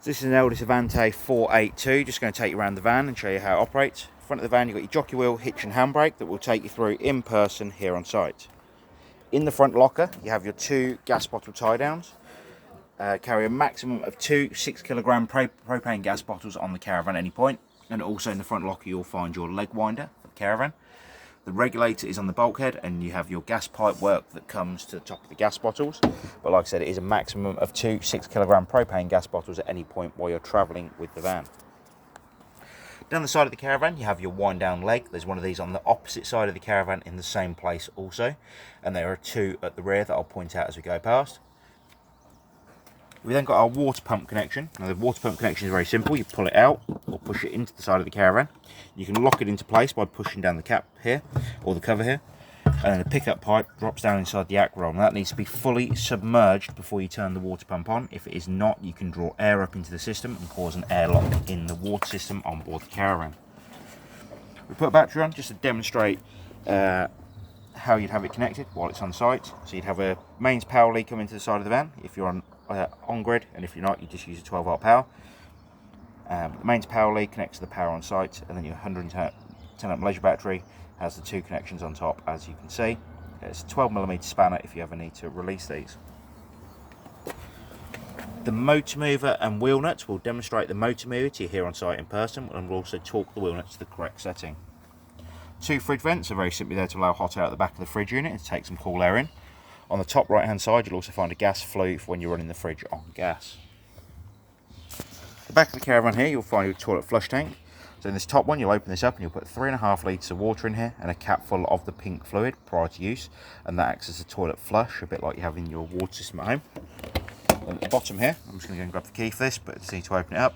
So this is an Elddis Avante 482, just going to take you around the van and show you how it operates. Front of the van you've got your jockey wheel, hitch and handbrake that will take you through in person here on site. In the front locker you have your two gas bottle tie downs. Carry a maximum of two 6 kilogram propane gas bottles on the caravan at any point. And also in the front locker you'll find your leg winder for the caravan. The regulator is on the bulkhead and you have your gas pipe work that comes to the top of the gas bottles. But like I said, it is a maximum of two 6 kilogram propane gas bottles at any point while you're travelling with the van. Down the side of the caravan you have your wind down leg. There's one of these on the opposite side of the caravan in the same place also. And there are two at the rear that I'll point out as we go past. We then got our water pump connection. Now the water pump connection is very simple. You pull it out or push it into the side of the caravan. You can lock it into place by pushing down the cap here or the cover here. And the pickup pipe drops down inside the ack roll. Now that needs to be fully submerged before you turn the water pump on. If it is not, you can draw air up into the system and cause an airlock in the water system on board the caravan. We put a battery on just to demonstrate how you'd have it connected while it's on site. So you'd have a mains power lead come into the side of the van if you're on grid, and if you're not, you just use a 12 volt power. The mains power lead connects to the power on site, and then your 110 amp leisure battery has the two connections on top, as you can see. It's a 12mm spanner if you ever need to release these. The motor mover and wheel nuts will demonstrate the motor mover to you here on site in person, and we'll also torque the wheel nuts to the correct setting. Two fridge vents are very simply there to allow hot air at the back of the fridge unit and to take some cool air in. On the top right hand side you'll also find a gas flue for when you're running the fridge on gas. The back of the caravan here you'll find your toilet flush tank. So in this top one you'll open this up and you'll put 3.5 litres of water in here and a cap full of the pink fluid prior to use, and that acts as a toilet flush, a bit like you have in your water system at home. And at the bottom here, I'm just going to go and grab the key for this, but I just need to open it up,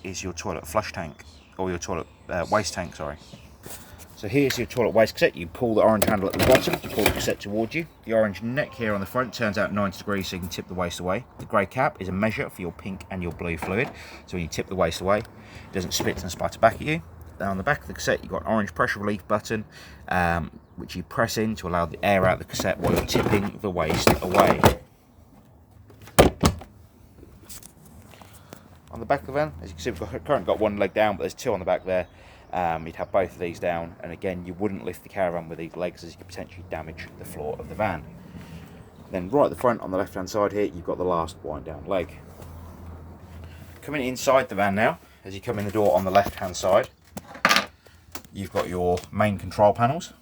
is your toilet flush tank, or your toilet waste tank, sorry. So here's your toilet waste cassette. You pull the orange handle at the bottom to pull the cassette towards you. The orange neck here on the front turns out 90 degrees so you can tip the waste away. The grey cap is a measure for your pink and your blue fluid. So when you tip the waste away, it doesn't spit and splatter back at you. Then on the back of the cassette, you've got an orange pressure relief button, which you press in to allow the air out of the cassette while you're tipping the waste away. On the back of the van, as you can see, we've currently got one leg down, but there's two on the back there. You'd have both of these down, and again you wouldn't lift the caravan with these legs as you could potentially damage the floor of the van. Then right at the front on the left hand side here you've got the last wind down leg. Coming inside the van now, as you come in the door on the left hand side, you've got your main control panels.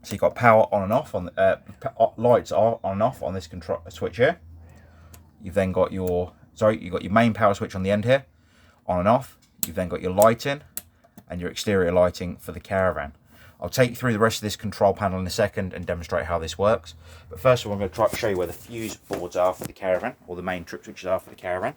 So you've got power on and off, on the, lights are on and off on this control switch here. You've then got your main power switch on the end here, on and off. You've then got your lighting and your exterior lighting for the caravan. I'll take you through the rest of this control panel in a second and demonstrate how this works. But first of all, I'm going to try to show you where the fuse boards are for the caravan, or the main trip switches are for the caravan.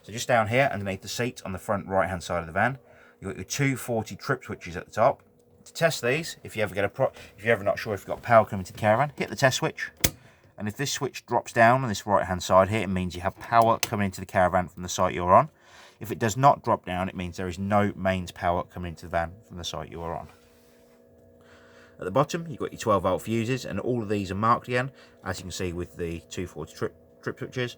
So just down here underneath the seat on the front right hand side of the van, you've got your 240 trip switches at the top. To test these, if you're ever not sure if you've got power coming to the caravan, hit the test switch. And if this switch drops down on this right hand side here, it means you have power coming into the caravan from the site you're on. If it does not drop down, it means there is no mains power coming into the van from the site you are on. At the bottom, you've got your 12 volt fuses, and all of these are marked again, as you can see with the 240 trip switches,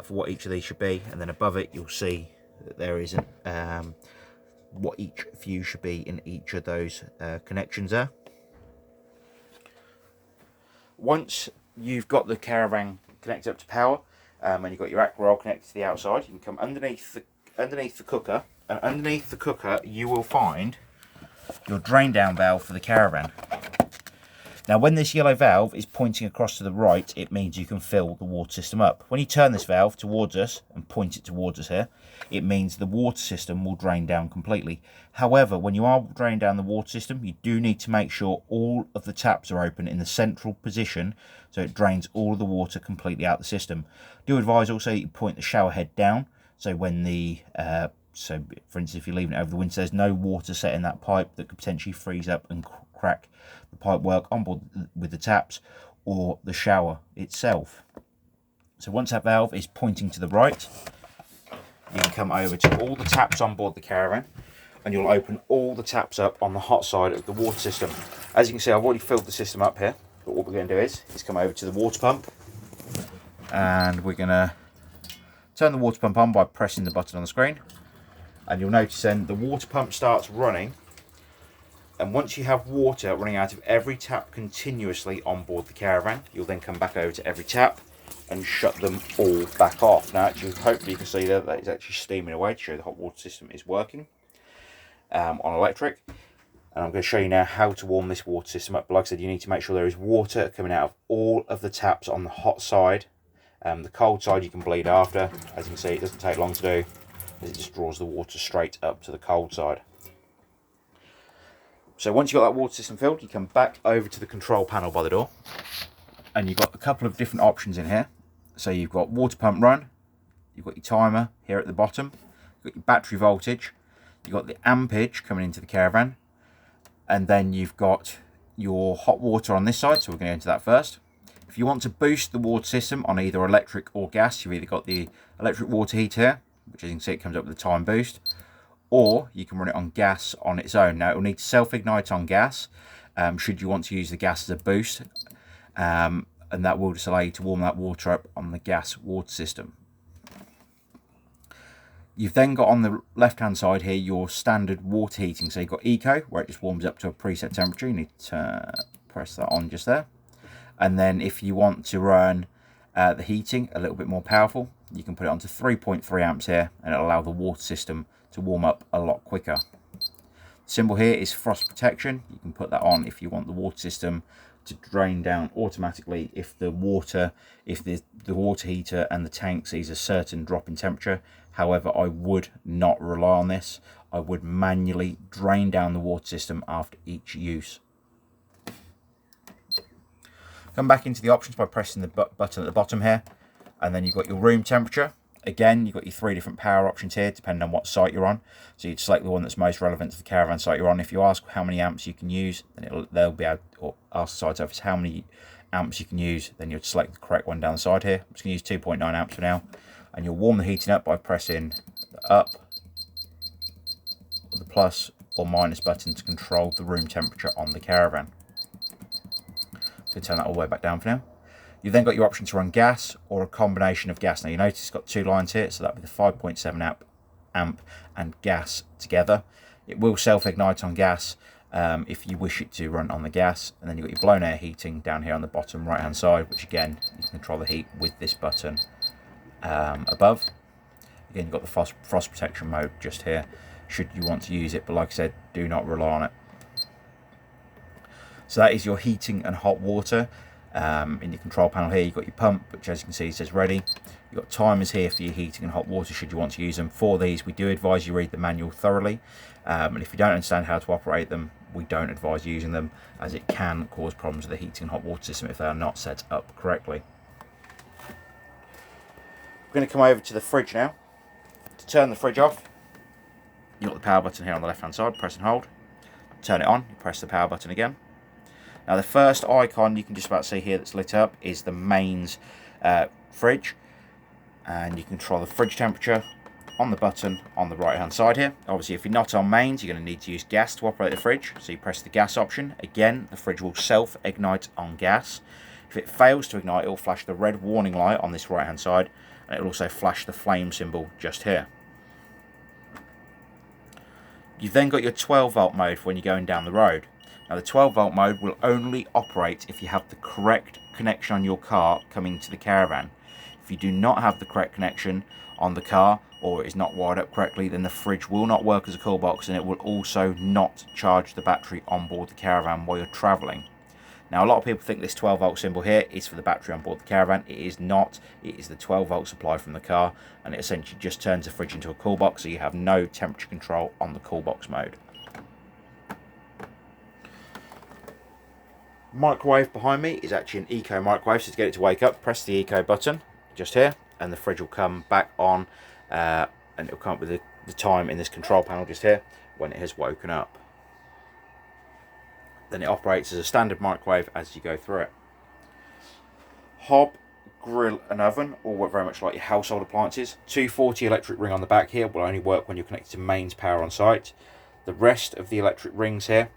for what each of these should be. And then above it, you'll see that there is what each fuse should be in each of those connections there. Once you've got the caravan connected up to power, and you've got your ack roll connected to the outside, you can come underneath the cooker, and underneath the cooker you will find your drain down valve for the caravan. Now when this yellow valve is pointing across to the right, it means you can fill the water system up. When you turn this valve towards us and point it towards us here, it means the water system will drain down completely. However, when you are draining down the water system, you do need to make sure all of the taps are open in the central position so it drains all of the water completely out of the system. Do advise also that you point the shower head down, so when the so for instance if you're leaving it over the winter, there's no water set in that pipe that could potentially freeze up and crack the pipe work on board with the taps or the shower itself. So once that valve is pointing to the right, you can come over to all the taps on board the caravan and you'll open all the taps up on the hot side of the water system. As you can see, I've already filled the system up here, but what we're going to do is come over to the water pump and we're going to Turn the water pump on by pressing the button on the screen, and you'll notice then the water pump starts running, and once you have water running out of every tap continuously on board the caravan, you'll then come back over to every tap and shut them all back off. Now actually, hopefully you can see there that it's actually steaming away to show the hot water system is working on electric. And I'm going to show you now how to warm this water system up. But like I said, you need to make sure there is water coming out of all of the taps on the hot side. The cold side you can bleed after. As you can see, it doesn't take long to do, as it just draws the water straight up to the cold side. So once you've got that water system filled, you come back over to the control panel by the door, and you've got a couple of different options in here. So you've got water pump run, you've got your timer here at the bottom, you've got your battery voltage, you've got the ampage coming into the caravan, and then you've got your hot water on this side, so we're going to go into that first. If you want to boost the water system on either electric or gas, you've either got the electric water heater here, which as you can see it comes up with a time boost, or you can run it on gas on its own. Now it will need to self-ignite on gas, should you want to use the gas as a boost, and that will just allow you to warm that water up on the gas water system. You've then got on the left hand side here your standard water heating. So you've got Eco, where it just warms up to a preset temperature. You need to press that on just there. And then if you want to run the heating a little bit more powerful, you can put it onto 3.3 amps here, and it'll allow the water system to warm up a lot quicker. The symbol here is frost protection. You can put that on if you want the water system to drain down automatically if the water heater and the tank sees a certain drop in temperature. However, I would not rely on this. I would manually drain down the water system after each use. Come back into the options by pressing the button at the bottom here, and then you've got your room temperature. Again, you've got your 3 different power options here depending on what site you're on. So you'd select the one that's most relevant to the caravan site you're on. If you ask how many amps you can use, then they'll be able to, or ask the site office how many amps you can use, then you'd select the correct one down the side here. I'm just going to use 2.9 amps for now. And you'll warm the heating up by pressing the up, or the plus or minus button to control the room temperature on the caravan. So turn that all the way back down for now. You've then got your option to run gas or a combination of gas. Now you notice it's got 2 lines here, so that'll be the 5.7 amp and gas together. It will self-ignite on gas if you wish it to run on the gas. And then you've got your blown air heating down here on the bottom right hand side, which again, you can control the heat with this button above. Again, you've got the frost protection mode just here, should you want to use it, but like I said, do not rely on it. So that is your heating and hot water. In your control panel here, you've got your pump, which as you can see says ready. You've got timers here for your heating and hot water should you want to use them. For these, we do advise you read the manual thoroughly, and if you don't understand how to operate them, we don't advise using them, as it can cause problems with the heating and hot water system if they are not set up correctly. We're going to come over to the fridge now. To turn the fridge off, you've got the power button here on the left hand side, press and hold. Turn it on, you press the power button again. Now the first icon you can just about see here that's lit up is the mains fridge, and you control the fridge temperature on the button on the right hand side here. Obviously if you're not on mains, you're going to need to use gas to operate the fridge, so you press the gas option. Again, the fridge will self-ignite on gas. If it fails to ignite, it will flash the red warning light on this right hand side, and it will also flash the flame symbol just here. You've then got your 12 volt mode for when you're going down the road. Now the 12 volt mode will only operate if you have the correct connection on your car coming to the caravan. If you do not have the correct connection on the car, or it is not wired up correctly, then the fridge will not work as a cool box, and it will also not charge the battery on board the caravan while you're travelling. Now a lot of people think this 12 volt symbol here is for the battery on board the caravan. It is not. It is the 12 volt supply from the car, and it essentially just turns the fridge into a cool box, so you have no temperature control on the cool box mode. Microwave behind me is actually an Eco microwave, so to get it to wake up, press the Eco button just here, and the fridge will come back on, and it will come up with the time in this control panel just here when it has woken up. Then it operates as a standard microwave as you go through it. Hob, grill and oven all work very much like your household appliances. 240 electric ring on the back here will only work when you're connected to mains power on site. The rest of the electric rings here,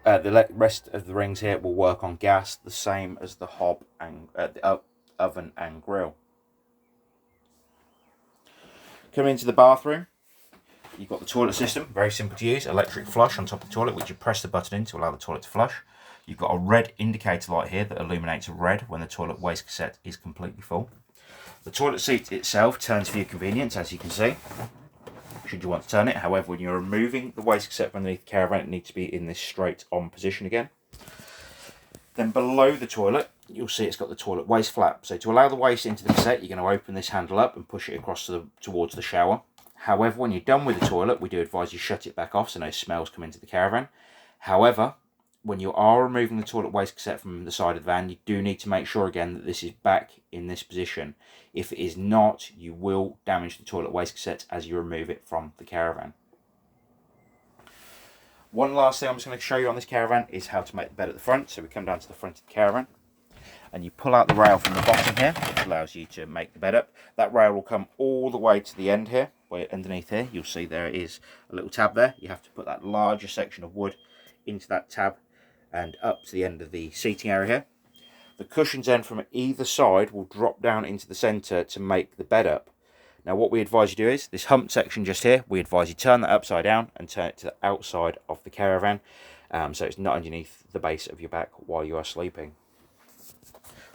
will work on gas, the same as the hob and the oven and grill. Coming into the bathroom, you've got the toilet system, very simple to use, electric flush on top of the toilet, which you press the button in to allow the toilet to flush. You've got a red indicator light here that illuminates red when the toilet waste cassette is completely full. The toilet seat itself turns for your convenience, as you can see, should you want to turn it. However, when you're removing the waste cassette from underneath the caravan, it needs to be in this straight on position again. Then below the toilet, you'll see it's got the toilet waste flap. So to allow the waste into the cassette, you're going to open this handle up and push it across towards the shower. However, when you're done with the toilet, we do advise you shut it back off so no smells come into the caravan. However, when you are removing the toilet waste cassette from the side of the van, you do need to make sure again that this is back in this position. If it is not, you will damage the toilet waste cassette as you remove it from the caravan. One last thing I'm just going to show you on this caravan is how to make the bed at the front. So we come down to the front of the caravan and you pull out the rail from the bottom here, which allows you to make the bed up. That rail will come all the way to the end here, where underneath here you'll see there is a little tab there. You have to put that larger section of wood into that tab and up to the end of the seating area here. The cushions then from either side will drop down into the centre to make the bed up. Now what we advise you do is, this hump section just here, we advise you turn that upside down and turn it to the outside of the caravan, so it's not underneath the base of your back while you are sleeping.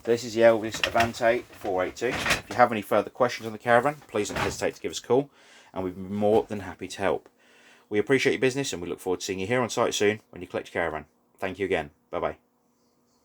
This is the Elddis Avante 482. If you have any further questions on the caravan, please don't hesitate to give us a call and we'd be more than happy to help. We appreciate your business and we look forward to seeing you here on site soon when you collect your caravan. Thank you again. Bye bye.